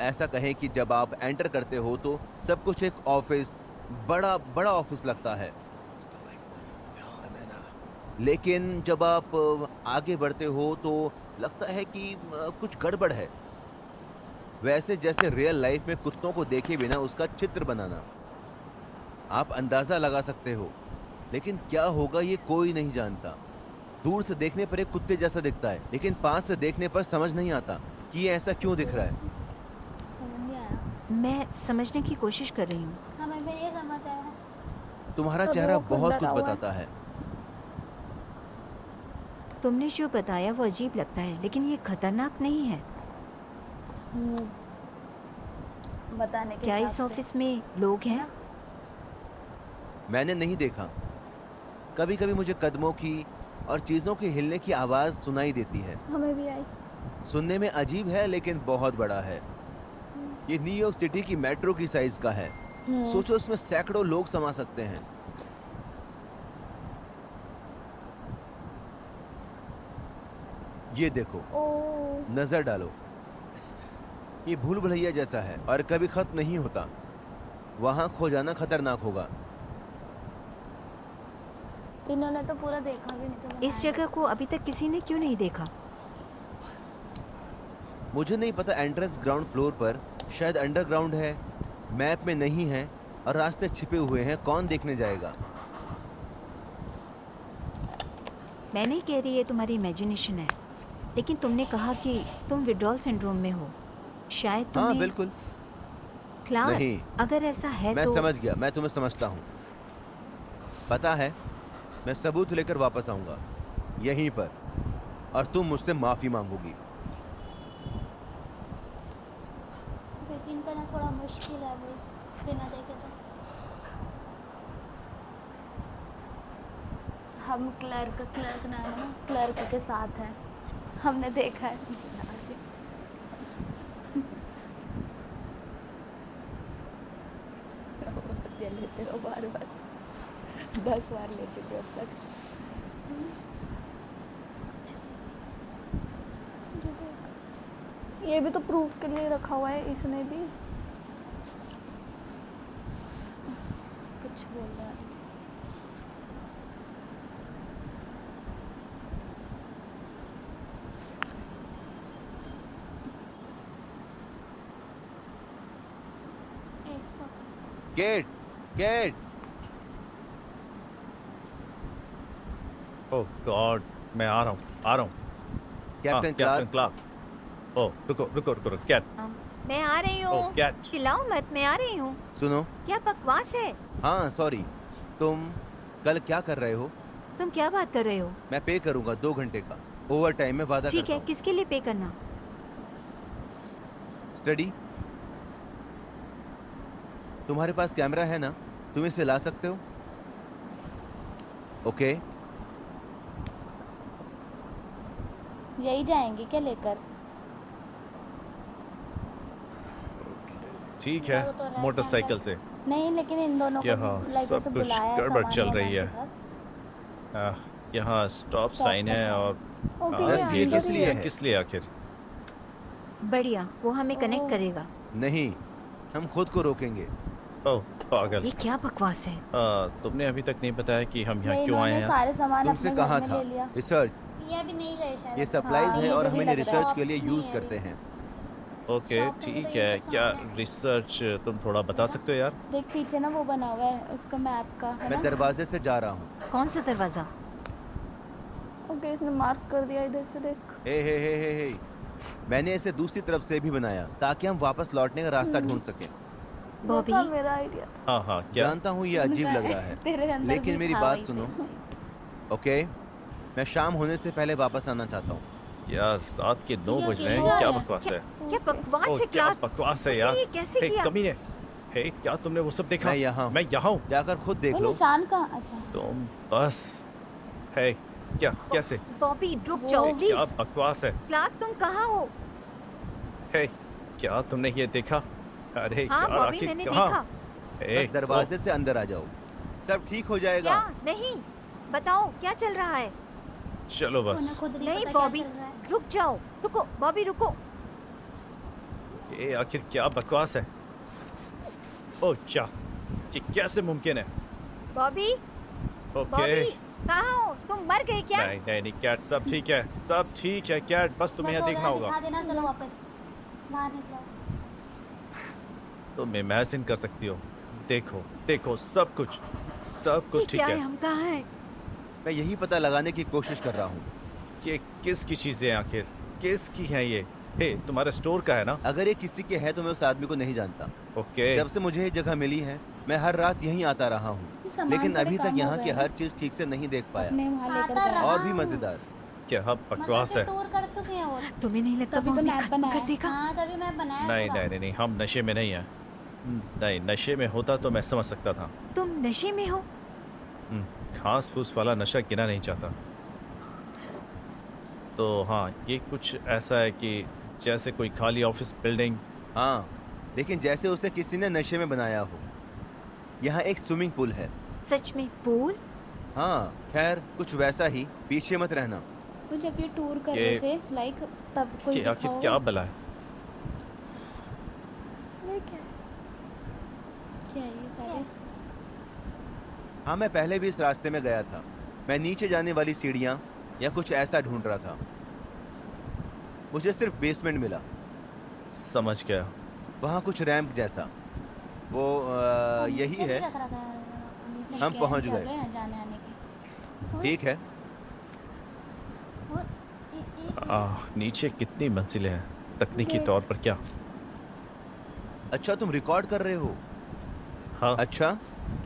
ऐसा कहें कि जब आप एंटर करते हो तो सब कुछ एक ऑफिस, बड़ा बड़ा ऑफिस लगता है। लेकिन जब आप आगे बढ़ते हो तो लगता है कि कुछ गड़बड़ है। वैसे जैसे रियल लाइफ में कुत्तों को देखे बिना उसका चित्र बनाना। आप अंदाजा लगा सकते हो, लेकिन क्या होगा ये कोई नहीं जानता। दूर से देखने पर एक कुत्ते जैसा दिखता है, लेकिन पास से देखने पर समझ नहीं आता कि ये ऐसा क्यों दिख रहा है। समझ नहीं आया। मैं समझने की कोशिश कर रही हूँ। हमें भी ये समझ आया। तुम्हारा तभी चेहरा वो खुद बहुत डरा कुछ हुआ है। बताता है। तुमने जो बताया वो अजीब लगता है, लेकिन ये खतरनाक नहीं है। बताने के क्या हिसाब इस से। ऑफिस में लोग हैं? मैंने नहीं देखा। कभी कभी मुझे कदमों की और चीजों के हिलने की आवाज सुनाई देती है। हमें भी आई। सुनने में अजीब है लेकिन बहुत बड़ा है। ये न्यूयॉर्क सिटी की मेट्रो की साइज का है। सोचो इसमें सैकड़ों लोग समा सकते हैं। ये देखो, ओ नजर डालो। ये भूल भुलैया जैसा है और कभी खत्म नहीं होता। वहां खो जाना खतरनाक होगा। इन्होंने तो पूरा देखा भी नहीं था। इस जगह को अभी तक किसी ने क्यों नहीं देखा? मुझे नहीं पता। एंट्रेंस ग्राउंड फ्लोर पर, शायद अंडरग्राउंड है, मैप में नहीं है और रास्ते छिपे हुए हैं। कौन देखने जाएगा? मैं नहीं कह रही ये तुम्हारी इमेजिनेशन है, लेकिन तुमने कहा कि तुम विड्रॉल सिंड्रोम में हो। शायद हाँ तुम्हें बिल्कुल। क्लार्क, नहीं। अगर ऐसा है मैं तो समझ गया। मैं तुम्हें समझता हूँ। पता है, मैं सबूत लेकर वापस आऊंगा यहीं पर, और तुम मुझसे माफी मांगोगी। यकीन करना थोड़ा मुश्किल है वो, बिना देखे तो। हम क्लर्क नाम है ना, क्लर्क के साथ हैं। हमने देखा है। ये लेते रहो बार बार, 10 बार ले चुके अब तक। ये देख, ये भी तो प्रूफ के लिए रखा हुआ है इसने भी। कुछ बोल रहा है। Gate, gate. ओह गॉड, मैं आ रहा हूँ, आ रहा हूँ। Captain captain Clark. Clark. Oh रुको रुको रुको रुको, कैट। मैं आ रही ओह हूँ। कैट। चिल्लाओ मत, मैं आ रही हूँ। सुनो। क्या बकवास है? हाँ सॉरी। तुम कल क्या कर रहे हो? तुम क्या बात कर रहे हो? मैं पे करूंगा 2 घंटे का ओवर टाइम में, वादा ठीक करता है, हूँ। किसके लिए पे करना? स्टडी। तुम्हारे पास कैमरा है ना? तुम इसे ला सकते हो? ओके। यही जाएंगे क्या लेकर? ठीक है, वो तो रहता है मोटरसाइकिल से। नहीं, लेकिन इन दोनों को यहाँ लाइक सब ऐसे कुछ बुलाया है गड़बड़ सामान चल वामान रही के है। साथ। यहाँ स्टॉप Stop साइन का है sign। और ओके, ये ये किस अंदर ही लिए है। है? किस लिए आखिर? बढ़िया, वो हमें कनेक्ट करेगा। नहीं, हम खुद को रोकेंगे। ओह पागल। ये क्या बकवास है? तुमने अभी तक नहीं बताया कि हम यहाँ ये क्यों आए इन्होंने हैं। सारे सामान तुमसे अपने कहा घर में था ले लिया। रिसर्च। ये अभी नहीं गए शायद। ये सप्लाईज हाँ, है ये और मुझे हम भी इन्हें लग रहा है। रिसर्च के लिए यूज नहीं करते हैं। ओके शॉप पे ठीक तो ये है, सब क्या सामान है। रिसर्च तुम थोड़ा बता सकते हो यार? देख पीछे ना वो बना हुआ है उसका मैप का, है मैं ना? दरवाजे से जा रहा हूँ। कौन सा दरवाजा? ओके, इसने मार्क कर दिया इधर से, देख। हे। मैंने इसे दूसरी तरफ से भी बनाया ताकि हम वापस लौटने का रास्ता ढूंढ सकें। बॉबी, देखा, मेरा आइडिया था। हाँ हाँ क्या? जानता हूँ ये अजीब लग रहा है, तेरे अंदर लेकिन भी मेरी था बात वही सुनो। same चीज़। ओके, मैं शाम होने से पहले वापस आना चाहता हूँ। यार रात के 9 ये बज रहे अकेले हैं, क्या जा रहे हैं? बकवास है? क्या बकवास ओह है क्या क्लार्क? बकवास है उसने यार। ये कैसे हे, किया? कमीने। हे, क्या तुमने वो सब देखा? मैं यहाँ हूँ। मैं यहाँ हूँ। जाकर खुद देख वो लो। निशान का, अच्छा। तुम बस है क्या? कैसे? बॉबी रुक जाओ क्या प्लीज। बकवास है? क्लार्क तुम कहाँ हो? हे, क्या तुमने ये देखा? अरे हाँ यार बॉबी, आखिर मैंने कहाँ? देखा। हे, बस दरवाजे से अंदर आ जाओ, सब ठीक हो जाएगा। क्या? नहीं, बताओ क्या चल रहा है? चलो बस। उन्हें खुद नहीं नहीं पता क्या बॉबी, चल रहा है। रुक जाओ। रुको बॉबी, रुको। ये आखिर क्या बकवास है? ओह क्या? ये कैसे मुमकिन है? बॉबी, ओके बॉबी, कहाँ हो तुम? मर गए क्या? नहीं नहीं नहीं कैट, सब ठीक है, सब ठीक है कैट, बस तुम्हें बस यहाँ हो देखना गया, होगा। दिखा देना, चलो वापस बाहर निकलो। तुम इमेजिन कर सकती हो, देखो देखो सब कुछ ये ठीक क्या है। है? हम कहाँ हैं? मैं यही पता लगाने की कोशिश कर रहा हूँ। ये किसकी चीजें हैं आखिर, किसकी हैं ये? हे, तुम्हारे स्टोर का है ना? अगर ये किसी के है तो मैं उस आदमी को नहीं जानता। ओके। जब से मुझे ये जगह मिली है मैं हर रात यहीं आता रहा हूँ, सामान लेकिन थोड़े अभी कम तक हो यहाँ गए की हैं। हर चीज ठीक से नहीं देख पाया। अपने वहाँ लेकर आता गए। रहा। और भी मजेदार, क्या बकवास है? टूर कर चुके हैं वो। तुम्हें नहीं लगता तभी वो तो हमें मैप खत्म बनाया। कर देगा? हाँ तभी मैं बनाया नहीं पूरा। नहीं नहीं नहीं, हम नशे में नहीं हैं। नहीं, नशे में होता तो मैं समझ सकता था। तुम नशे में हो? घास फूस वाला नशा गिना नहीं चाहता। तो हाँ, ये कुछ ऐसा है कि जैसे कोई खाली ऑफिस बिल्डिंग। हाँ, लेकिन जैसे उसे किसी ने नशे में बनाया हो। यहाँ एक स्विमिंग पूल है। सच में? पूल? हाँ, खैर कुछ वैसा ही, पीछे मत रहना। तो जब ये टूर कर ये- रहे थे लाइक तब कोई कि आखिर दिखा क्या हो? बला है? ये क्या है? क्या है ये सारे? हाँ, मैं पहले भी इस रास्ते में गया था। मैं नीचे जाने वाली सीढ़ियाँ या कुछ ऐसा ढूंढ रहा था। मुझे सिर्फ बेसमेंट मिला। समझ गया। वहाँ कुछ रैंप जैसा। वो यही नीचे भी है। रख रखा है, नीचे हम क्या पहुँच जगह गए। है जाने आने की? ठीक है। वो नीचे कितनी मंजिलें हैं तकनीकी गेट। तौर पर? क्या? अच्छा, तुम रिकॉर्ड कर रहे हो? हाँ, अच्छा,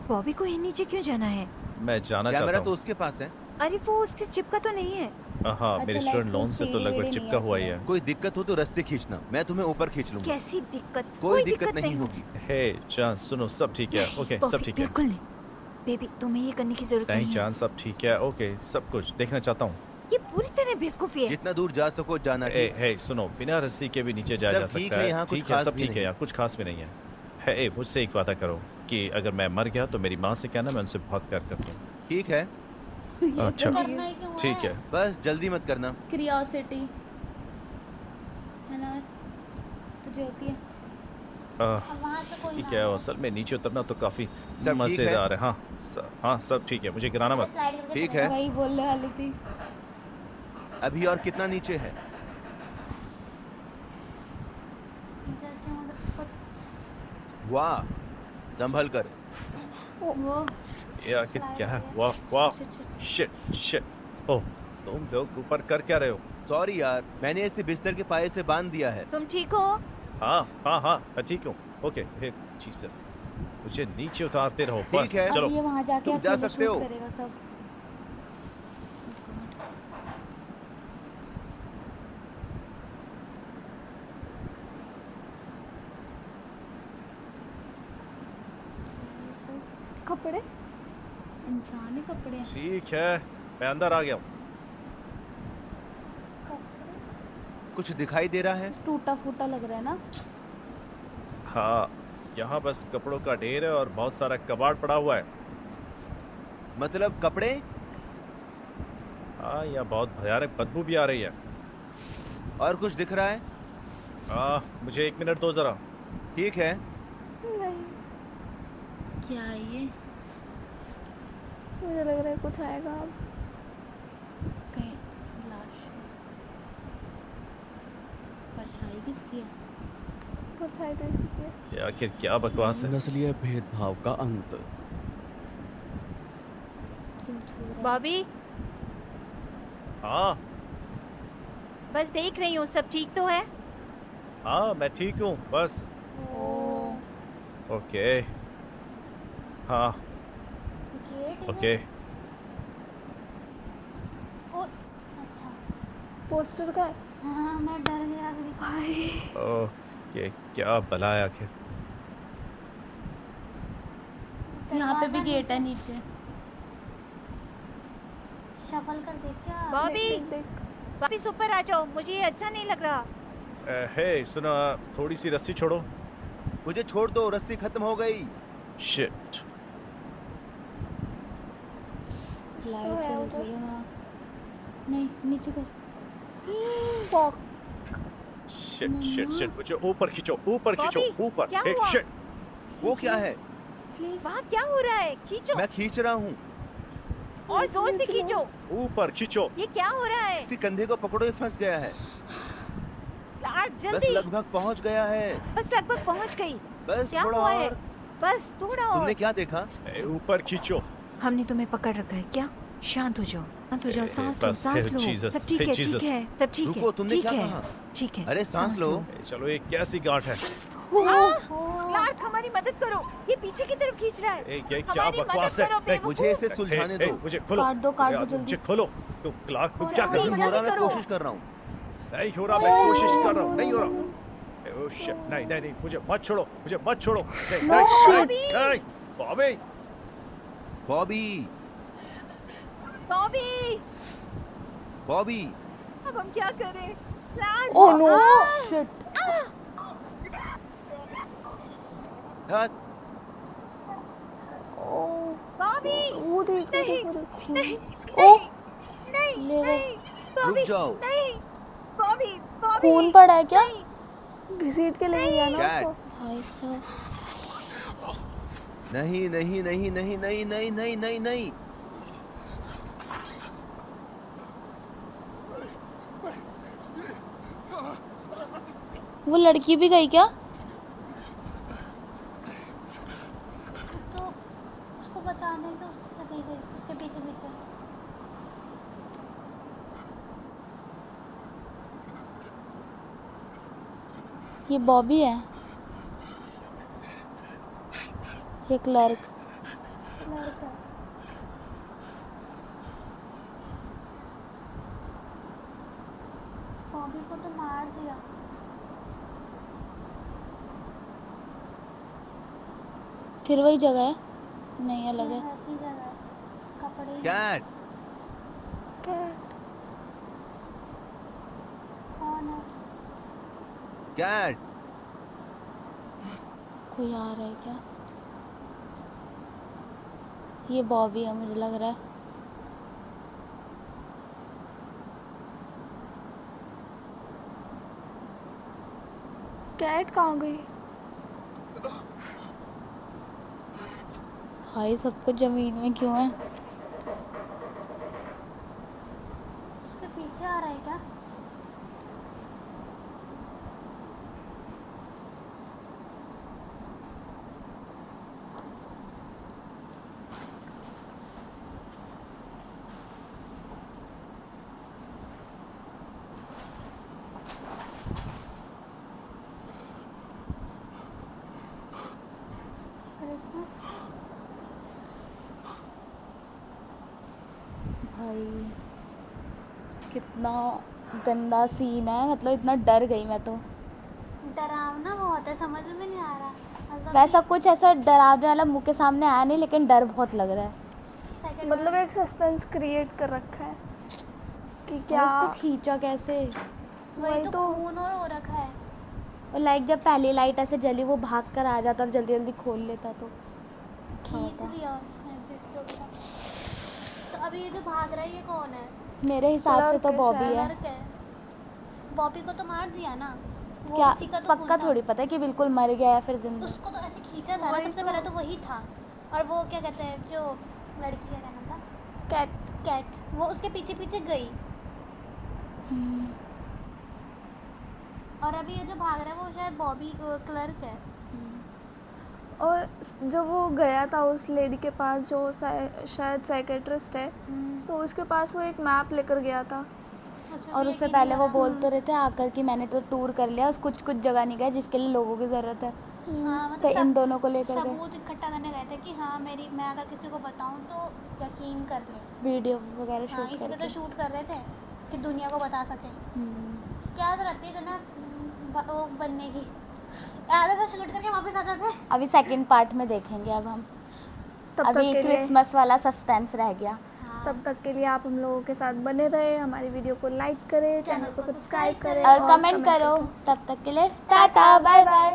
बॉबी को ये नीचे क्यों जाना है? मैं जाना कैमरा चाहता तो हूँ। उसके पास है। अरे वो उससे चिपका तो नहीं है? हाँ, अच्छा, मेरे like स्टूडेंट वो लोन से तो सीढ़ी लगभग वीढ़ी चिपका नहीं हुआ है ही है। कोई दिक्कत हो तो रस्सी खींचना, मैं तुम्हें ऊपर खींच लूंगा। कैसी दिक्कत? कोई दिक्कत नहीं होगी। हे जान, सुनो, सब ठीक है। ओके, सब बॉबी, ठीक है। बिल्कुल नहीं। बेबी तुम्हें ये करने की जरूरत नहीं नहीं है। जान, सब ठीक है। ओके, सब कुछ देखना चाहता हूँ। ये पूरी तरह बेवकूफी है। जितना दूर जा सको जाना। ए, हे सुनो, बिना रस्सी के भी नीचे जाया सब जा ठीक सकता है, यहाँ है। कुछ ठीक है, खास सब भी ठीक है, नहीं। यहाँ कुछ खास भी नहीं है। हे, मुझसे एक वादा करो कि अगर मैं मर गया तो मेरी माँ से कहना मैं उनसे बहुत प्यार करता हूँ। ठीक है, अच्छा, करना ही क्यों ठीक है। बस जल्दी मत करना। क्यूरियोसिटी है ना, तुझे होती है? अब वहाँ से कोई ठीक ना है, आए। असल में नीचे उतरना तो काफी सब ठीक है? मजेदार है। हाँ, हाँ, सब ठीक है, मुझे गिराना मत। स्लाइड करके ठीक चले है। जाओ। वही बोलने वाली थी। अभी और कितना नीचे है? नीचे रखे हों तो कुछ वाह, संभल कर। वो ये आखिर क्या है? वाह वाह, शिट शिट। ओह, तुम लोग ऊपर कर क्या रहे हो? सॉरी यार, मैंने इसे बिस्तर के पाए से बांध दिया है। तुम ठीक हो? हाँ हाँ हाँ, मैं ठीक हूँ। ओके, हे जीसस, मुझे नीचे उतारते रहो बस। ठीक है। चलो। अब ये वहाँ जाके तुम जा अकेले सकते हो। शूट करेगा सब। कपड़े? इंसानी कपड़े हैं। ठीक है, मैं अंदर आ गया हूँ। कुछ दिखाई दे रहा है? टूटा फूटा लग रहा है ना? हाँ, यहाँ बस कपड़ों का ढेर है और बहुत सारा कबाड़ पड़ा हुआ है। मतलब कपड़े? हाँ, यहाँ बहुत भयानक बदबू भी आ रही है। और कुछ दिख रहा है? मुझे 1 मिनट दो जरा। ठीक है। नहीं, क्या है ये? मुझे लग रहा है कुछ आएगा अब। कहीं लाश है। परछाई किसकी है? परछाई तो इसी की है। ये आखिर क्या बकवास है? नस्लीय भेदभाव का अंत। क्यों छू रहा है? बॉबी हाँ बस देख रही हूँ, सब ठीक तो है? हाँ, मैं ठीक हूँ बस। ओके, हाँ गेट ही ओके। है। ओ, अच्छा। पोस्टर का है? हाँ मैं डर गया अभी। भाई ओके, क्या बला है आखिर? यहाँ पे भी दरवाज़ा गेट है नीचे। नीचे। शफल कर देख क्या? बॉबी देख देख। वापिस ऊपर आ जाओ, मुझे ये अच्छा नहीं लग रहा। हे सुनो, थोड़ी सी रस्सी छोड़ो। मुझे छोड़ दो, रस्सी खत्म हो गई। शिट। लाइट तो है चल उधर। रही है वहाँ। नहीं, नीचे कर। फॉक। शिट शिट शिट, मुझे ऊपर खींचो, ऊपर खींचो, बॉबी, ऊपर। क्या हे हुआ? शिट। वो क्या है? प्लीज। वहाँ क्या हो रहा है? खींचो। मैं खींच रहा हूँ। और जोर से खींचो। ऊपर खींचो। ये क्या हो रहा है? इसके कंधे को पकड़ो, ये फंस गया है। क्लार्क बस जल्दी। लगभग पहुंच गया है। बस लगभग पहुंच गई। बस क्या थोड़ा हुआ है? और। बस थोड़ा और। तुमने क्या देखा? ऊपर खींचो। हमने तुम्हें पकड़ रखा है क्या? शांत हो जाओ, शांत हो जाओ, सांस लो, बस, सांस हे लो। Jesus, सब ठीक हे है, ठीक Jesus। है, सब ठीक है। रुको, तुमने ठीक क्या है, कहा? ठीक है। अरे सांस लो। चलो ये कैसी गांठ है? क्लार्क हमारी मदद करो, ये पीछे की तरफ खींच रहा है। ये क्या हमारी बकवास मदद है? करो, बेवकूफ। मुझे इसे सुलझाने दो। मुझे खोलो। काट दो यार, जल्दी। मुझे खोलो। तो क्लार्क को क्या नहीं कर हो रहा, मैं करो। कोशिश कर रहा हूँ। नहीं हो रहा, मैं कोशिश कर रहा हूँ। नहीं हो रहा। ओह शिट, नहीं नहीं नहीं, मुझे मत छोड़ो, मुझे मत छोड़ो। नहीं, नहीं, नहीं, बॉबी। बॉबी, बॉबी, बॉबी, अब हम क्या करें? Clark, oh no. धत, बॉबी, वो देखो नहीं, देखो देखो। नहीं, ओह, नहीं, ले लो। नहीं, बॉबी, रुक जाओ। नहीं, बॉबी, बॉबी, खून पड़ा है क्या? घसीट के लेके गया ना कैट। उसको। भाई साहब। नहीं नहीं नहीं नहीं नहीं नहीं नहीं नहीं नहीं। वो लड़की भी गई क्या? तो उसको बचाने के उससे चली गई, उसके पीछे पीछे। ये बॉबी है, ये क्लर्क। लड़का बॉबी को तो मार दिया। फिर वही जगह है? नहीं, अलग है। सेम ऐसी जगह है, कपड़े ही। Cat, cat. कौन है? कैट, कोई आ रहा है क्या? ये बॉबी है, मुझे लग रहा है। कैट कहाँ गई? भाई सब कुछ जमीन में क्यों है? उसके पीछे आ रहा है क्या? क्रिसमस भाई कितना गंदा सीन है, मतलब इतना डर गई मैं तो। डरावना बहुत है, समझ में नहीं आ रहा। मतलब वैसा कुछ ऐसा डरावने वाला मुंह के सामने आया नहीं, लेकिन डर बहुत लग रहा है। सेकंड मतलब एक सस्पेंस क्रिएट कर रखा है कि क्या क्या। इसको खींचा कैसे? वही तो खून और हो रखा है। और लाइक जब पहली लाइट ऐसे जली, वो भाग कर आ जाता और जल्दी जल्दी खोल लेता तो। खींच लिया उसने जिस जो भी था। तो अभी ये जो भाग रहा है ये कौन है? मेरे हिसाब से तो क्लर्क है बॉबी शायद। है। क्लर्क है। बॉबी को तो मार दिया ना, वो क्या उसी का तो पक्का खून था। थोड़ी पता है कि बिल्कुल मर गया या फिर जिंदा? उसको तो ऐसे खींचा था ना, वही सबसे तो। पहले तो वही था। और वो क्या कहते हैं, जो लड़की का क्या नाम था? कैट। कैट, वो उसके पीछे पीछे गई। हम्म, और अभी ये जो भाग रहा है वो शायद बॉबी क्लर्क है। और जब वो गया था उस लेडी के पास जो शायद साइकेट्रिस्ट है, तो उसके पास वो एक मैप लेकर गया था। उसमें और भी उससे यकीन पहले नहीं वो आ रहा। बोल तो रहे थे आकर कि मैंने तो टूर कर लिया, उस कुछ कुछ जगह नहीं गए जिसके लिए लोगों की ज़रूरत है। हाँ, तो मतलब इन दोनों को लेकर गए, सबूत इकट्ठा करने गए थे कि हाँ मैं अगर किसी को बताऊँ तो यकीन कर ले। वीडियो वगैरह हाँ, शूट इसीलिए तो करके। शूट कर रहे थे कि दुनिया को बता सके। क्या जरूरत थी इतना वो बनने की? आधा सा शूट करके वापस आ जाते। अभी सेकंड पार्ट में देखेंगे अब हम। तब तक अभी के लिए क्रिसमस वाला सस्पेंस रह गया। तब तक के लिए आप हम लोगों के साथ बने रहे, हमारी वीडियो को लाइक करें, चैनल को सब्सक्राइब करें और कमेंट करो। तब तक के लिए टाटा बाय बाय।